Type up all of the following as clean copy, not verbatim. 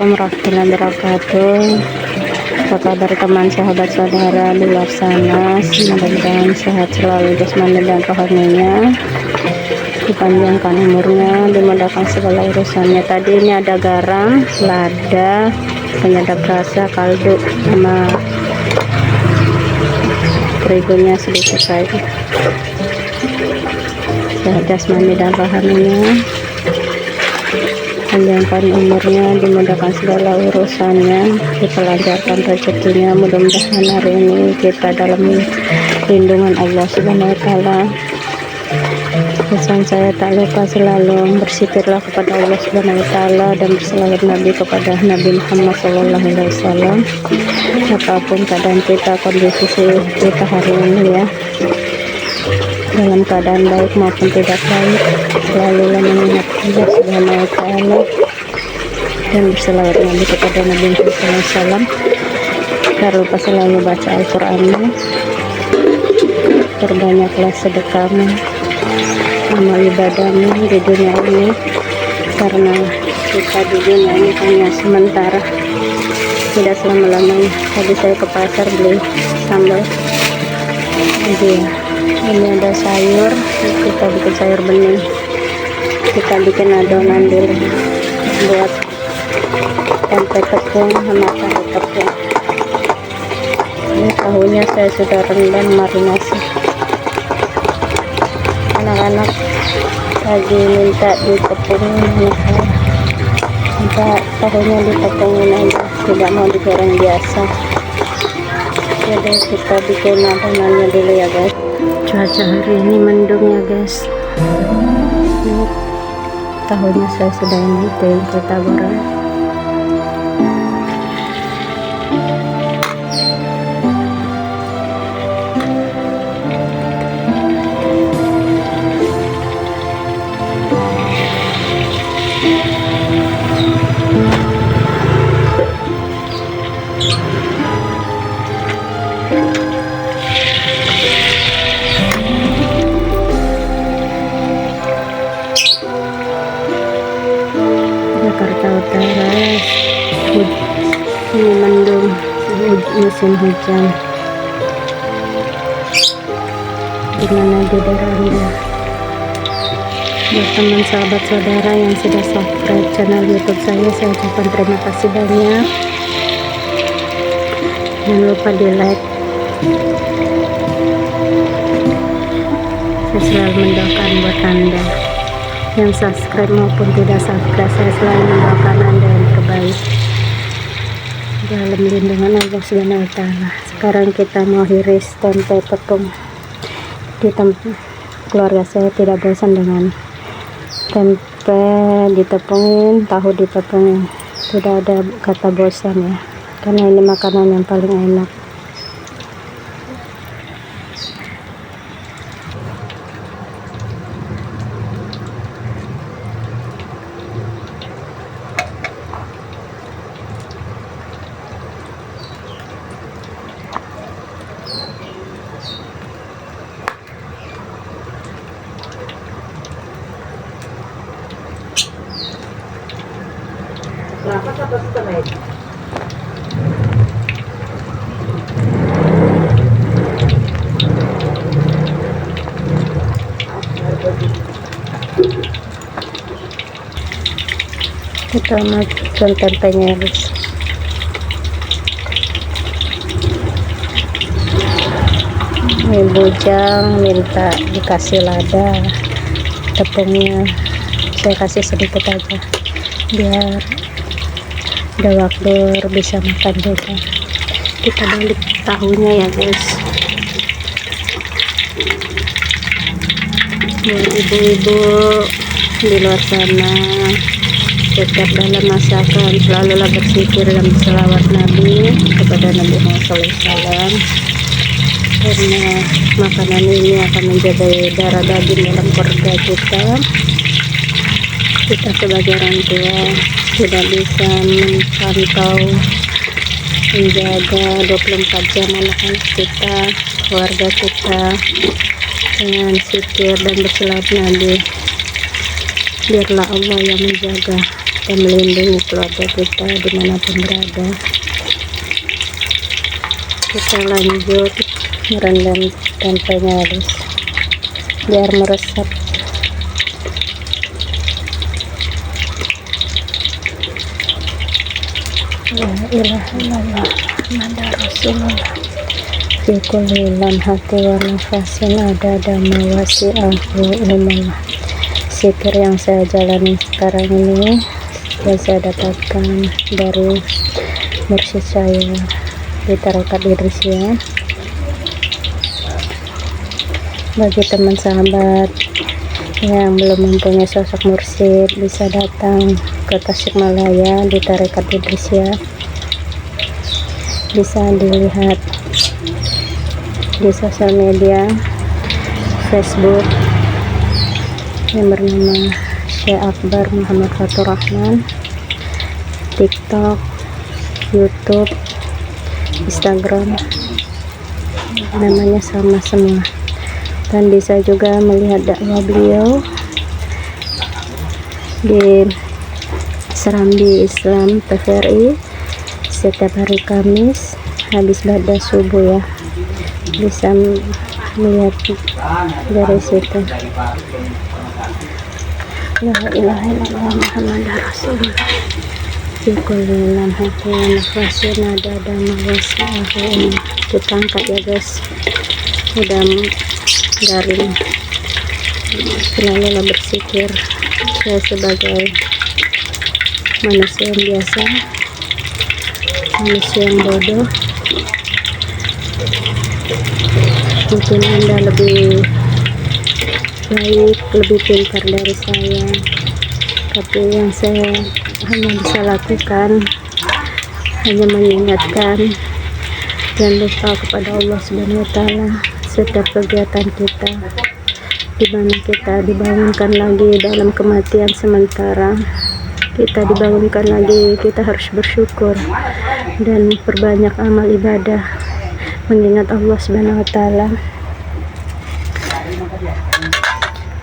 Assalamualaikum warahmatullahi wabarakatuh. Apa kabar teman, sahabat, saudara di luar sana? Mudah-mudahan sehat selalu jasmani dan rohaninya, dipanjangkan umurnya, dimudahkan segala urusannya. Tadi ini ada garam, lada, penyedap rasa, kaldu, sama terigunya sedikit saja. Sehat jasmani dan rohaninya, panjangkan umurnya, dimudahkan segala urusannya, dipelancarkan rezekinya. Mudah-mudahan hari ini kita dalam lindungan Allah Subhanahu wa Ta'ala. Pesan saya tak lupa selalu berzikirlah kepada Allah Subhanahu wa Ta'ala dan berselawat Nabi kepada Nabi Muhammad SAW. Apapun keadaan kita, kondisi kita hari ini ya, dalam keadaan baik maupun tidak baik, selalu mengingat Allah Subhanahu wa Ta'ala dan berselawat Nabi kepada Nabi Muhammad SAW. Jangan lupa selalu baca Al-Qur'anmu, perbanyaklah sedekahmu, amal ibadahmu di dunia ini, karena kita di dunia ini hanya sementara, tidak selama-lamanya. Tadi saya ke pasar beli sambal, jadi ini ada sayur, kita bikin sayur bening, kita bikin adonan dulu buat tempe tepung sama tahu tepung. Ini tahunya saya sudah rendam marinasi. Anak-anak lagi minta ditepungin, minta tahunya ditepungin aja, tidak mau digoreng biasa. Jadi kita bikin adonannya dulu ya guys. Cuaca hari ini mendung ya guys. Ini tahunya saya sudah iniin kita goreng. Jakarta Utara ini mendung, musim hujan. Gimana di daerah Anda? Buat teman, sahabat, saudara yang sudah subscribe channel YouTube saya ucapkan terima kasih banyak. Jangan lupa di like. Saya selalu mendoakan buat Anda yang subscribe maupun tidak subscribe, saya selalu mendoakan Anda yang terbaik dalam lindungan Allah Subhanahu wa Ta'ala. Sekarang kita mau hiris tempe tepung. Di keluarga saya tidak bosan dengan tempe ditepungin, tahu ditepungin, tidak ada kata bosan ya, karena ini makanan yang paling enak. Kita masukkan tempenya guys. Ini bujang minta dikasih lada, tepungnya saya kasih sedikit aja biar ada waktu bisa makan juga. Kita balik tahunya ya guys. Buat ibu-ibu di luar sana, setiap dalam masakan selalulah berzikir dan berselawat Nabi kepada Nabi Muhammad SAW, karena makanan ini akan menjaga darah daging dalam keluarga kita. Kita sebagai orang tua tidak bisa memantau, menjaga 24 jam anak-anak kita, keluarga kita, dengan zikir dan berselawat Nabi. Biarlah Allah yang menjaga dan melindungi keluarga kita dimanapun berada. Kita lanjut merendam tempenya guys, biar meresap. La ilaha illallah Muhammadur Rasulullah. Fi kulli lamhati wa nafasin ada mawasi'ahu ilmallah. Zikir yang saya jalani sekarang ini yang saya dapatkan dari mursyid saya di Tarekat Idrisiyah. Bagi teman sahabat yang belum mempunyai sosok mursyid, bisa datang ke Tasikmalaya di Tarekat Idrisiyah. Bisa dilihat di sosial media Facebook yang bernama Syekh Akbar Muhammad Fatur Rahman, TikTok, YouTube, Instagram, namanya sama semua. Dan bisa juga melihat dakwah beliau di Serambi Islam TVRI setiap hari Kamis habis badas subuh ya, bisa melihat dari situ. La ilaha illallah Muhammadur Rasulullah. Fi kulli lamhati wa nafasin ada mawasi'ahu. Kita angkat ya guys, udah garing. Selalulah berpikir saya sebagai manusia yang biasa, manusia yang bodoh. Mungkin Anda lebih baik, lebih pintar dari saya, tapi yang saya hanya bisa lakukan hanya mengingatkan dan lupa kepada Allah Subhanahu wa Ta'ala. Setiap kegiatan kita, di mana kita dibangunkan lagi dalam kematian sementara, kita dibangunkan lagi, kita harus bersyukur dan perbanyak amal ibadah, mengingat Allah Subhanahu wa Ta'ala,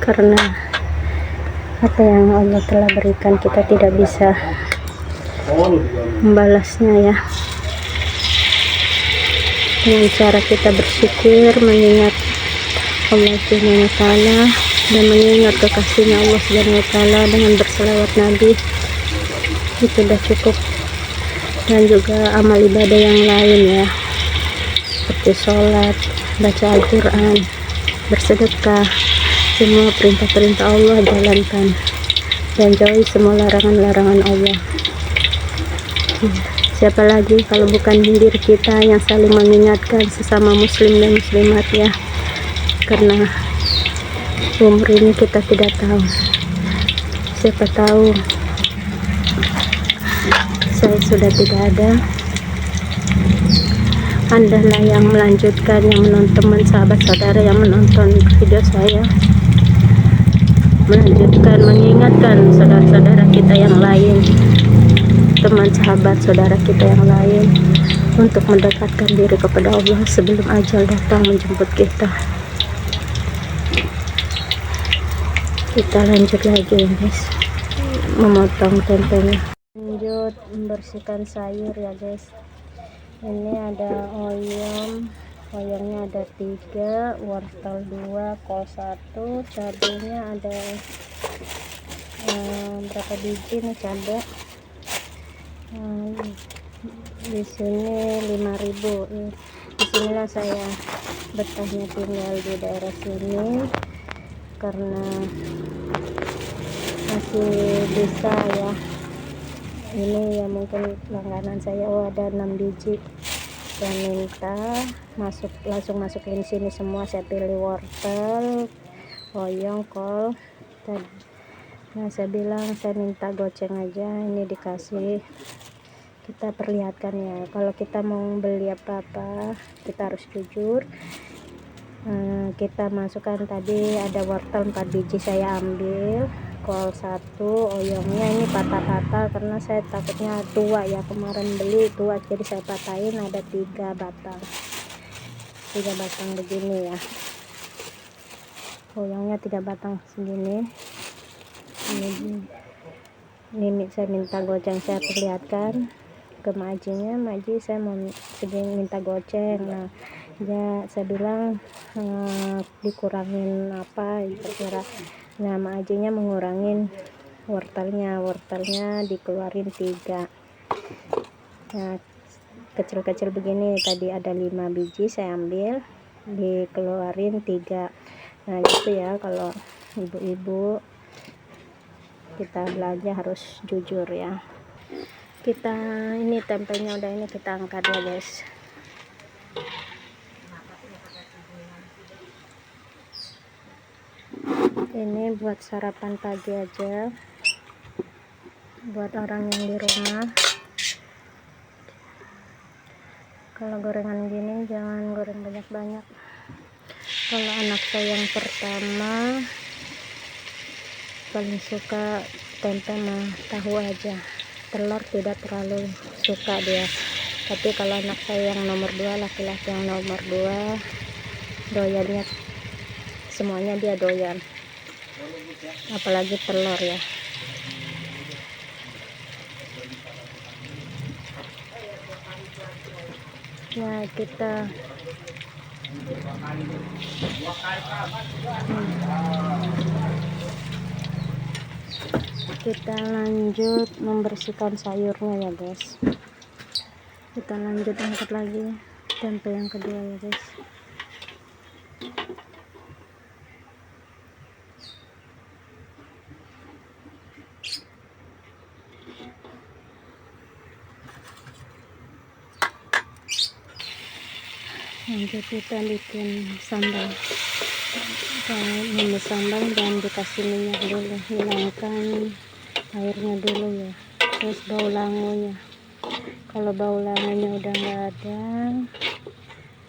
karena apa yang Allah telah berikan kita tidak bisa membalasnya ya. Dengan cara kita bersyukur, mengingat Allah Subhanahu wa Ta'ala dan mengingat kekasihnya Allah Subhanahu wa Ta'ala dengan berselawat Nabi, itu sudah cukup. Dan juga amal ibadah yang lain ya, seperti sholat, baca Al-Quran, bersedekah, semua perintah-perintah Allah jalankan dan jauhi semua larangan-larangan Allah. Siapa lagi kalau bukan diri kita yang saling mengingatkan sesama muslim dan muslimat ya, karena umur ini kita tidak tahu, siapa tahu saya sudah tidak ada, Anda lah yang melanjutkan, yang menonton, sahabat saudara yang menonton video saya, melanjutkan, mengingatkan saudara-saudara kita yang lain, teman sahabat saudara kita yang lain, untuk mendekatkan diri kepada Allah sebelum ajal datang menjemput kita. Kita lanjut lagi guys, memotong tempenya. Lanjut membersihkan sayur ya guys. Ini ada oyongnya ada 3, wortel 2, kol 1, cabenya ada berapa biji nih cabai. Di sini 5.000. Disinilah saya betahnya tinggal di daerah sini karena masih bisa ya. Ini ya mungkin langganan saya. Ada 6 biji. Saya minta langsung masukin sini semua. Saya pilih wortel, oyong, kol. Nah saya bilang saya minta goceng aja, ini dikasih. Kita perlihatkan ya, kalau kita mau beli apa-apa kita harus jujur. Kita masukkan tadi ada wortel 4 biji saya ambil, kol 1, oyongnya ini patah-patah karena saya takutnya tua ya, kemarin beli tua jadi saya patahin. Ada 3 batang begini ya, oyongnya 3 batang segini. Ini Ini saya minta goceng, saya perlihatkan ke majinya, maji saya mau segini minta goceng. Nah ya saya bilang dikurangin apa kira-kira. Nah majinya mengurangin wortelnya dikeluarin 3. Nah kecil-kecil begini, tadi ada 5 biji saya ambil, dikeluarin 3. Nah gitu ya, kalau ibu-ibu kita belanja harus jujur ya. Kita ini tempenya udah, ini kita angkat ya guys. Ini buat sarapan pagi aja, buat orang yang di rumah. Kalau gorengan gini jangan goreng banyak-banyak. Kalau anak saya yang pertama paling suka tempe mah tahu aja, telur tidak terlalu suka dia. Tapi kalau anak saya yang nomor 2, laki-laki yang nomor 2, doyannya semuanya dia doyan, apalagi telur ya. Ya kita kita lanjut membersihkan sayurnya ya guys. Kita lanjut angkat lagi tempe yang kedua ya guys. Lanjut kita bikin sambal. Ini sambal dan dikasih minyak dulu, hilangkan airnya dulu ya. Terus bau langunya, kalau bau langunya udah nggak ada,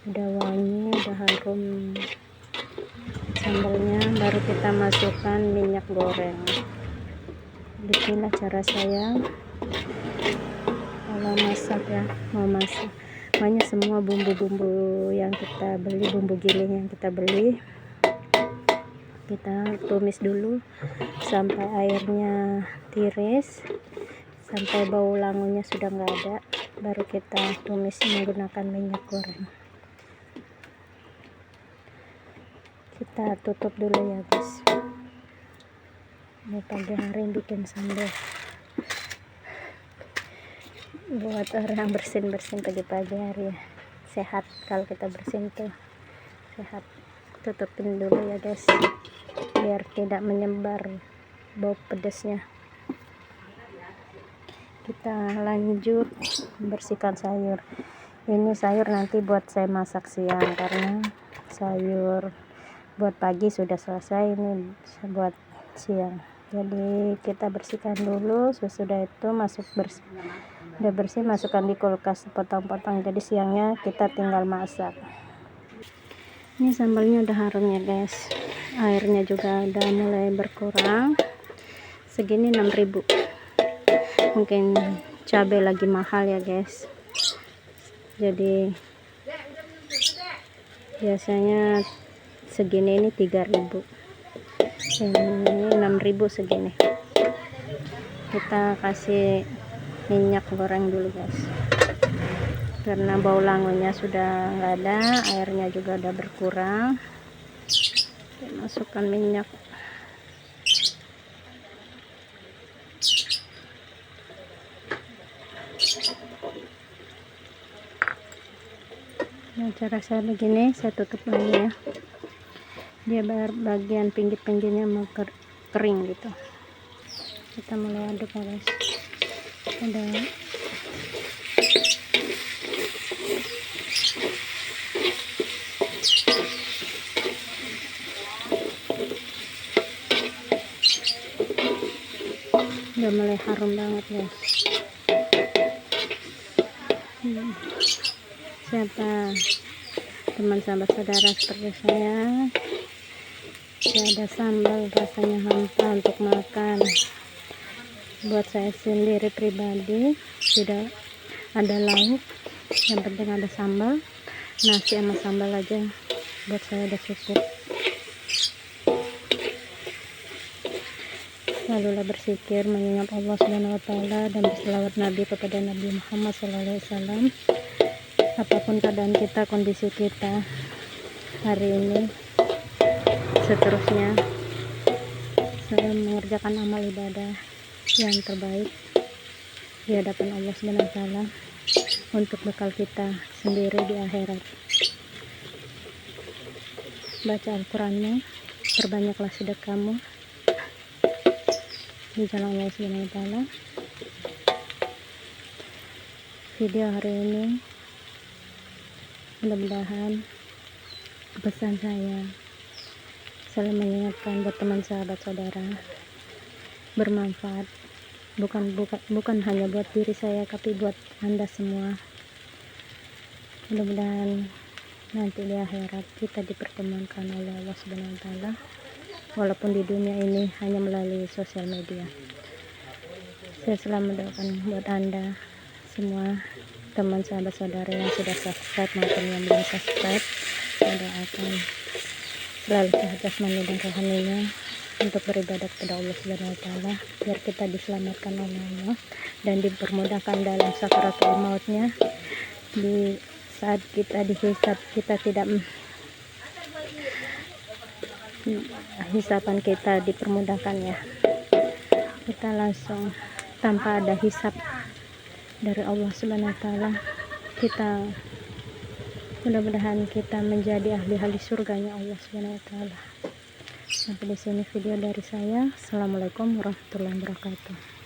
udah wangi, udah harum sambalnya, baru kita masukkan minyak goreng. Beginilah cara saya kalau masak ya, mau masak. Makanya semua bumbu-bumbu yang kita beli, bumbu giling yang kita beli, kita tumis dulu sampai airnya tiris, sampai bau langunya sudah nggak ada, baru kita tumis menggunakan minyak goreng. Kita tutup dulu ya guys. Ini pagi hari bikin sambal buat orang bersin-bersin pagi-pagi hari ya. Sehat kalau kita bersin tuh, sehat. Tutupin dulu ya guys, biar tidak menyebar bau pedasnya. Kita lanjut membersihkan sayur. Ini sayur nanti buat saya masak siang, karena sayur buat pagi sudah selesai, ini buat siang. Jadi kita bersihkan dulu, sesudah itu udah bersih masukkan di kulkas potong-potong, jadi siangnya kita tinggal masak. Ini sambalnya udah harum ya guys, airnya juga udah mulai berkurang. Segini 6.000. Mungkin cabai lagi mahal ya guys, jadi biasanya segini, ini 3.000, ini 6.000 segini. Kita kasih minyak goreng dulu guys, karena bau langunya sudah nggak ada, airnya juga udah berkurang. Kita masukkan minyak. Nah cara saya begini, saya tutup lagi ya, dia bagian pinggir-pinggirnya mau kering gitu. Kita mulai aduk ya guys. Udah mulai harum banget guys. Siapa teman sahabat saudara seperti saya, ada sambal rasanya hampa untuk makan. Buat saya sendiri pribadi tidak ada lauk, yang penting ada sambal, nasi sama sambal aja buat saya udah cukup. Kita selalulah bersikir, mengingat Allah Subhanahu wa taala, dan berselawat Nabi kepada Nabi Muhammad SAW. Apapun keadaan kita, kondisi kita hari ini, seterusnya saya mengerjakan amal ibadah yang terbaik di hadapan Allah Subhanahu wa taala untuk bekal kita sendiri di akhirat. Baca Al-Qur'anmu, perbanyaklah sedekahmu di jalan Allah Subhanahu wa taala. Video hari ini mudah-mudahan pesan saya selalu mengingatkan buat teman, sahabat, saudara, bermanfaat, bukan hanya buat diri saya, tapi buat Anda semua. Mudah-mudahan nanti di akhirat kita dipertemukan oleh Allah Subhanahu wa taala, walaupun di dunia ini hanya melalui sosial media. Saya selalu mendoakan buat Anda semua, teman, sahabat, saudara yang sudah subscribe maupun yang belum subscribe. Saya doakan selalu sehat jasmani dan rohaninya untuk beribadah kepada Allah Subhanahu wa taala, biar kita diselamatkan oleh Allah dan dipermudahkan dalam sakaratul mautnya. Di saat kita dihisab, kita tidak hisapan kita dipermudahkan ya, kita langsung tanpa ada hisab dari Allah Subhanahu wa taala. Kita mudah-mudahan kita menjadi ahli-ahli surganya Allah Subhanahu wa taala. Sampai di sini video dari saya. Assalamualaikum warahmatullahi wabarakatuh.